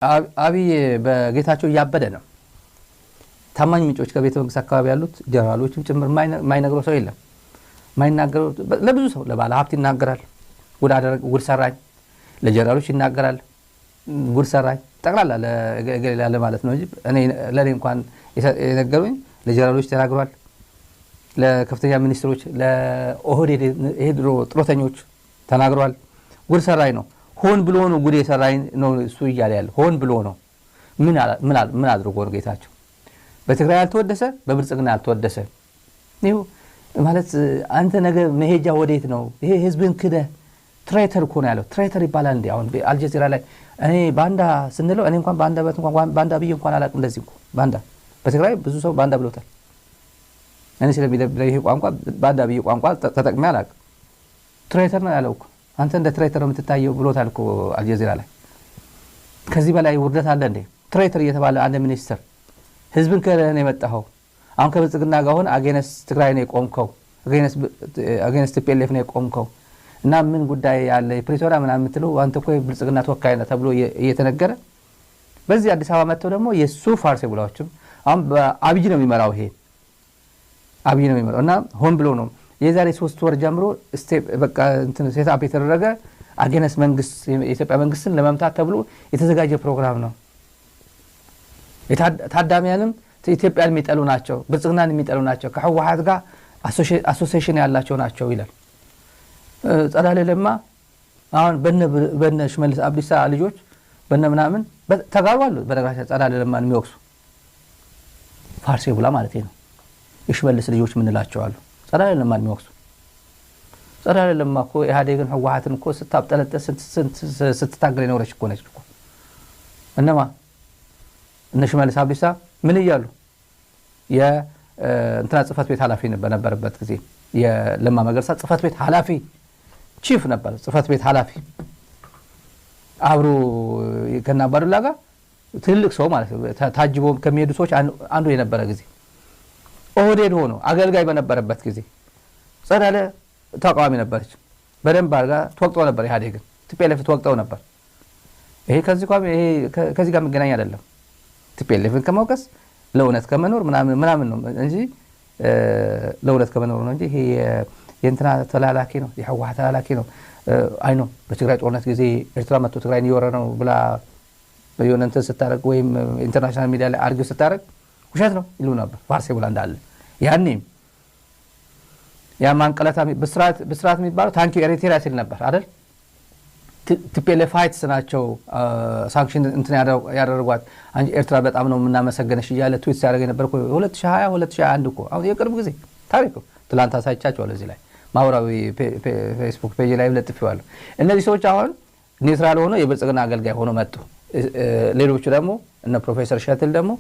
አብይ በጌታቸው ያበደ ነው። ታማኝ ምንጮች ከቤተ መንግስት አካባቢ ያሉት ጀነራሎችም ጭምር ማይነግረው ሰው የለም። ማይናገረው ለብዙ ሰው ለባለ ሀብት ይናገራል፣ ጉድ ሰራኝ፣ ለጀነራሎች ይናገራል፣ ጉድ ሰራኝ ጠቅላላ ለገሌላ ማለት ነው እንጂ ለኔ እንኳን የነገሩኝ ለጀነራሎች ተናግሯል፣ ለከፍተኛ ሚኒስትሮች፣ ለኦህዴድ ድሮ ጥሮተኞች ተናግሯል። ጉድ ሰራኝ ነው። ሆን ብሎ ነው ጉድ የሰራኝ ነው እሱ እያለ ያለ ሆን ብሎ ነው። ምን አድርጎ ነው ጌታቸው? በትግራይ አልተወደሰ፣ በብልጽግና አልተወደሰ። ይኸው ማለት አንተ ነገር መሄጃ ወዴት ነው? ይሄ ህዝብን ክደ ትሬተር እኮ ነው ያለው። ትሬተር ይባላል እንዴ? አሁን አልጀዚራ ላይ እኔ ባንዳ ስንለው እኔ እንኳን ባንዳ ብዬ እንኳን አላውቅም። እንደዚህ እኮ ባንዳ በትግራይ ብዙ ሰው ባንዳ ብሎታል። እኔ ስለሚደብረኝ ይሄ ቋንቋ ባንዳ ብዬ ቋንቋ ተጠቅሜ አላውቅም። ትሬተር ነው ያለው እኮ አንተ እንደ ትሬተር ነው የምትታየው ብሎታል እኮ አልጀዚራ ላይ። ከዚህ በላይ ውርደት አለ እንዴ? ትሬተር እየተባለ አንድ ሚኒስትር ህዝብን ከለህ ነው የመጣኸው። አሁን ከብልጽግና ጋር ሆነ አጌነስ ትግራይ ነው የቆምከው፣ አጌነስ ቲፒኤልኤፍ ነው የቆምከው እና ምን ጉዳይ ያለ የፕሪቶሪያ ምናምን የምትለው አንተ እኮ ብልጽግና ተወካይ ነህ ተብሎ እየተነገረ በዚህ አዲስ አበባ መጥተው ደግሞ የሱ ፋርሴ ብላዎችም አሁን አብይ ነው የሚመራው። ይሄ አብይ ነው የሚመራው እና ሆን ብሎ ነው የዛሬ 3 ወር ጀምሮ በቃ እንትን ሴትአፕ የተደረገ አጌነስ መንግስት የኢትዮጵያ መንግስትን ለመምታት ተብሎ የተዘጋጀ ፕሮግራም ነው። ታዳሚያንም ኢትዮጵያን የሚጠሉ ናቸው፣ ብልጽግናን የሚጠሉ ናቸው፣ ከህወሓት ጋር አሶሲዬሽን ያላቸው ናቸው ይላል። ጸዳለ ለማ አሁን በነ ሽመልስ አብዲሳ ልጆች በነ ምናምን ተጋሩ አሉ። በነገራችን ጸዳለ ለማን የሚወቅሱ ፋርሴ ብላ ማለት ነው። የሽመልስ ልጆች ምን እላቸው አሉ። ጸዳለ ለማን የሚወቅሱ ጸዳለ ለማ እኮ ኢህአዴግን ህወሓትን እኮ ስታብጠለጠ ስትታገል የኖረች እኮ ነች እኮ። እነማ እነ ሽመልስ አብዲሳ ምን እያሉ የእንትና ጽህፈት ቤት ኃላፊ በነበረበት ጊዜ የለማ መገርሳ ጽህፈት ቤት ኃላፊ ቺፍ ነበር። ጽህፈት ቤት ኃላፊ አብሮ ከናባዱላ ጋር ትልቅ ሰው ማለት ነው ታጅቦ ከሚሄዱ ሰዎች አንዱ የነበረ ጊዜ ኦህዴድ ሆኖ አገልጋይ በነበረበት ጊዜ ጸዳለ ተቃዋሚ ነበረች። በደንብ አድርጋ ተወቅጠው ነበር። ኢህአዴግን ቲፒኤልኤፍ ተወቅጠው ነበር። ይሄ ከዚህ ጋር መገናኛ አይደለም። ቲፒኤልኤፍን ከመውቀስ ለእውነት ከመኖር ምናምን ነው እንጂ ለእውነት ከመኖር ነው እንጂ ይሄ የእንትና ተላላኪ ነው፣ የህወሓት ተላላኪ ነው። አይ ነው በትግራይ ጦርነት ጊዜ ኤርትራ መጥቶ ትግራይን እየወረረ ነው ብላ የሆነ እንትን ስታደርግ ወይም ኢንተርናሽናል ሚዲያ ላይ አርጊው ስታደርግ ውሸት ነው ይሉ ነበር። ፋርሴ ብላ እንዳለ ያኔም ያ ማንቀለታ ብስራት የሚባለው ታንኪ ኤሪትሪያ ሲል ነበር አይደል? ቲፒኤልኤፍ ፋይትስ ናቸው ሳንክሽን እንትን ያደረጓት አንጂ ኤርትራ በጣም ነው የምናመሰግነሽ እያለ ትዊት ሲያደርግ ነበር እኮ 2020 2021 እኮ አሁን የቅርብ ጊዜ ታሪክ ነው። ትላንት አሳይቻቸዋለሁ እዚህ ላይ ማህበራዊ ፌስቡክ ፔጅ ላይ ለጥፌዋለሁ። እነዚህ ሰዎች አሁን ኒውትራል ሆኖ የብልጽግና አገልጋይ ሆኖ መጡ። ሌሎቹ ደግሞ እነ ፕሮፌሰር ሸትል ደግሞ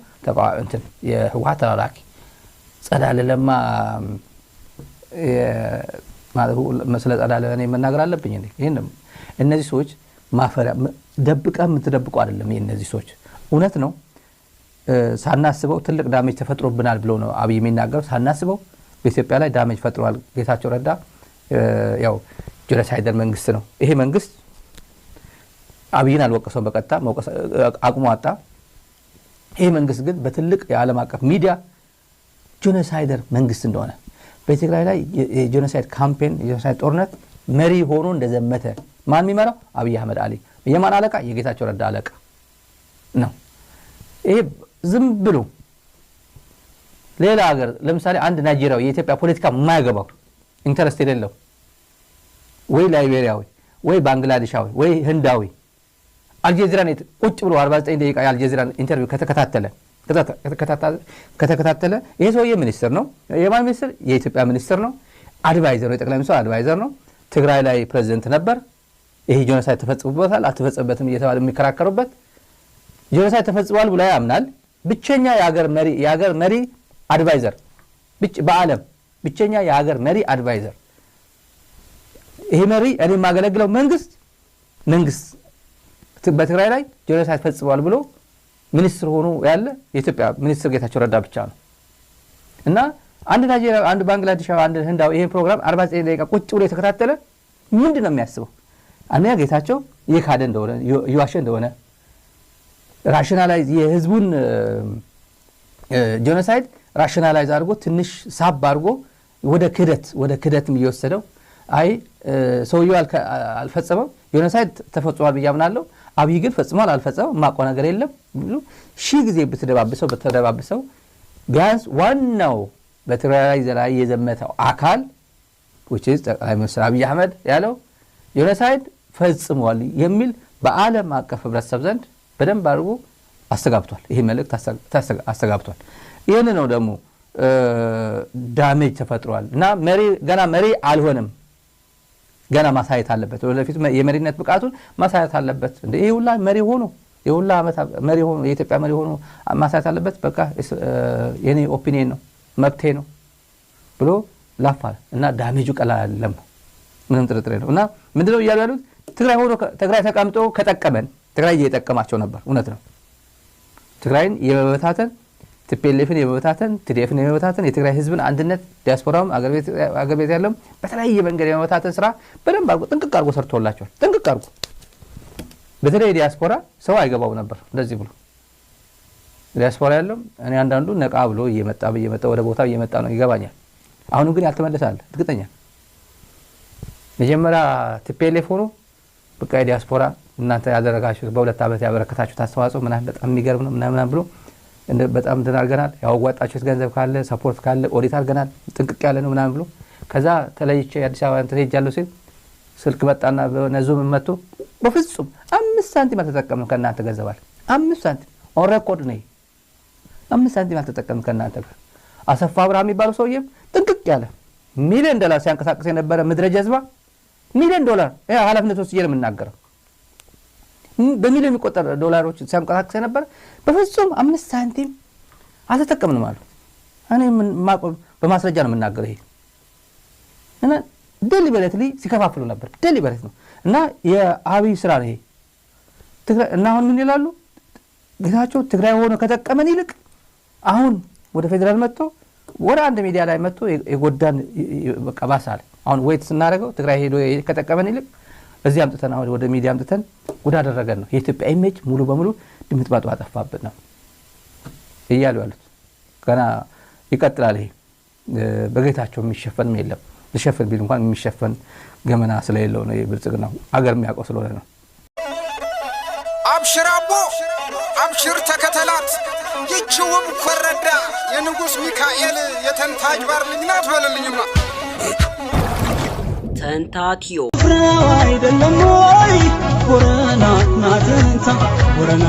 እንትን የህወሓት ተላላኪ ጸዳለ ለማ ስለ ጸዳለ እኔ መናገር አለብኝ እንዴ? ይሄን እነዚህ ሰዎች ማፈሪያ ደብቀ የምትደብቁ አይደለም። እነዚህ ሰዎች እውነት ነው ሳናስበው ትልቅ ዳሜጅ ተፈጥሮብናል ብሎ ነው አብይ የሚናገረው። ሳናስበው በኢትዮጵያ ላይ ዳሜጅ ፈጥሯል ጌታቸው ረዳ። ያው ጄኖሳይደር መንግስት ነው ይሄ መንግስት። አብይን አልወቀሰውም፣ በቀጥታ መውቀስ አቁሞ አጣ። ይሄ መንግስት ግን በትልቅ የዓለም አቀፍ ሚዲያ ጄኖሳይደር መንግስት እንደሆነ በትግራይ ላይ የጄኖሳይድ ካምፔን የጄኖሳይድ ጦርነት መሪ ሆኖ እንደዘመተ ማን የሚመራው? አብይ አህመድ አሊ። የማን አለቃ? የጌታቸው ረዳ አለቃ ነው። ይሄ ዝም ብሎ ሌላ ሀገር ለምሳሌ አንድ ናይጄሪያዊ የኢትዮጵያ ፖለቲካ የማያገባው ኢንተረስት የሌለው ወይ ላይቤሪያዊ ወይ ባንግላዴሻዊ ወይ ህንዳዊ አልጀዚራን ቁጭ ብሎ 49 ደቂቃ የአልጀዚራን ኢንተርቪው ከተከታተለ ይሄ ሰውዬ ሚኒስትር ነው። የማን ሚኒስትር? የኢትዮጵያ ሚኒስትር ነው። አድቫይዘር ነው፣ የጠቅላይ ሚኒስትሩ አድቫይዘር ነው። ትግራይ ላይ ፕሬዝዳንት ነበር። ይሄ ጄኖሳይድ ተፈጽሞበታል አልተፈጸመበትም እየተባለ የሚከራከሩበት ጄኖሳይድ ተፈጽሟል ብሎ ያምናል። ብቸኛ የሀገር መሪ አድቫይዘር በዓለም ብቸኛ የሀገር መሪ አድቫይዘር። ይሄ መሪ እኔ የማገለግለው መንግስት በትግራይ ላይ ጄኖሳይድ ፈጽሟል ብሎ ሚኒስትር ሆኖ ያለ የኢትዮጵያ ሚኒስትር ጌታቸው ረዳ ብቻ ነው። እና አንድ ናይጄሪያ፣ አንድ ባንግላዴሻዊ፣ አንድ ህንዳዊ ይሄን ፕሮግራም 49 ደቂቃ ቁጭ ብሎ የተከታተለ ምንድነው የሚያስበው? አንደኛ ጌታቸው የካደ እንደሆነ የዋሸ እንደሆነ ራሽናላይዝ የህዝቡን ጄኖሳይድ ራሽናላይዝ አድርጎ ትንሽ ሳብ አድርጎ ወደ ክደትም እየወሰደው አይ ሰውየው አልፈጸመው ጄኖሳይድ ተፈጽሟል ብያምናለሁ አብይ ግን ፈጽሟል አልፈጸመው ማቆ ነገር የለም ሺ ጊዜ በተደባብሰው ቢያንስ ዋናው በትግራይ ዘላይ የዘመተው አካል which is ጠቅላይ ሚኒስትር አብይ አህመድ ያለው ጄኖሳይድ ፈጽሟል የሚል በአለም አቀፍ ህብረተሰብ ዘንድ በደንብ አድርጎ አስተጋብቷል ይሄ መልእክት አስተጋብቷል ይሄን ነው ደግሞ ዳሜጅ ተፈጥሯል እና መሪ አልሆነም ገና ማሳየት አለበት ወደፊት የመሪነት ብቃቱን ማሳየት አለበት እንዴ ይሄ ሁላ መሪ ሆኖ የሁላ አመት መሪ ሆኖ የኢትዮጵያ መሪ ሆኖ ማሳየት አለበት በቃ የኔ ኦፒኒየን ነው መብቴ ነው ብሎ ላፋል እና ዳሜጁ ቀላል አይደለም ምንም ጥርጥር የለውም እና ምንድነው ያሉት ትግራይ ተቀምጦ ከጠቀመን ትግራይ እየተጠቀማቸው ነበር እውነት ነው ትግራይን የመበታተን ቲፒኤልኤፍን የመበታተን ቲዲኤፍን የመበታተን የትግራይ ህዝብን አንድነት ዲያስፖራውም አገር ቤት ያለው በተለያየ መንገድ የመበታተን ስራ በደንብ አድርጎ ጥንቅቅ አድርጎ ሰርቶላቸዋል ጥንቅቅ አድርጎ በተለይ ዲያስፖራ ሰው አይገባው ነበር እንደዚህ ብሎ ዲያስፖራ ያለው እኔ አንዳንዱ ነቃ ብሎ እየመጣ ወደ ቦታው እየመጣ ነው ይገባኛል አሁን ግን ያልተመለሳል እርግጠኛ መጀመሪያ ቲፒኤልኤፍ ሆኖ በቃ ዲያስፖራ እናንተ ያደረጋችሁት በሁለት አመት ያበረከታችሁት አስተዋጽኦ ምናምን በጣም የሚገርም ነው ምናምን ብሎ በጣም ተናርገናል ያዋጣችሁት ገንዘብ ካለ ሰፖርት ካለ ኦዲት አድርገናል ጥንቅቅ ያለ ነው ምናምን ብሎ ከዛ ተለይቼ አዲስ አበባ ተሄጃለሁ ሲል ስልክ መጣና በነዙም መጥቶ በፍጹም 5 ሳንቲም አልተጠቀምንም ከናንተ ገንዘባል 5 ሳንቲም ኦን ሬኮርድ ነው 5 ሳንቲም አልተጠቀምንም ከናንተ ጋር አሰፋ አብርሃም የሚባለው ሰውዬም ጥንቅቅ ያለ ሚሊዮን ዶላር ሲያንቀሳቅስ የነበረ ምድረ ጀዝባ ሚሊዮን ዶላር ያ ኃላፊነት ወስጄ ነው የምናገረው በሚሊዮን የሚቆጠር ዶላሮች ሲያንቀሳቅስ የነበረ በፍጹም 5 ሳንቲም አልተጠቀምንም አሉ እኔ በማስረጃ ነው የምናገረው ይሄ እና ዴሊበሬትሊ ሲከፋፍሉ ነበር ዴሊበሬት ነው እና የአብይ ስራ ነው ይሄ ትግራይ እና አሁን ምን ይላሉ ጌታቸው ትግራይ ሆኖ ከተጠቀመን ይልቅ አሁን ወደ ፌደራል መጥቶ ወደ አንድ ሚዲያ ላይ መጥቶ የጎዳን በቃ ባሳለ አሁን ወይት ስናደርገው ትግራይ ሄዶ ከተጠቀመን ይልቅ እዚህ አምጥተን አሁን ወደ ሚዲያ አምጥተን ጉዳ አደረገን ነው የኢትዮጵያ ኢሜጅ ሙሉ በሙሉ ድምጥማጡ አጠፋበት ነው እያሉ ያሉት ገና ይቀጥላል ይሄ በጌታቸው የሚሸፈን የለም ለሸፈን ቢል እንኳን የሚሸፈን ገመና ስለሌለው ነው የብልጽግናው አገር የሚያውቀው ስለሆነ ነው አብሽራቦ አብሽር ተከተላት ይችውም ኮረዳ የንጉስ ሚካኤል የተንታጅ ባር ልጅናት በለልኝማ ተንታቲዮ ፍራው አይደለም ወይ ቦረና ናትንታ ቦረና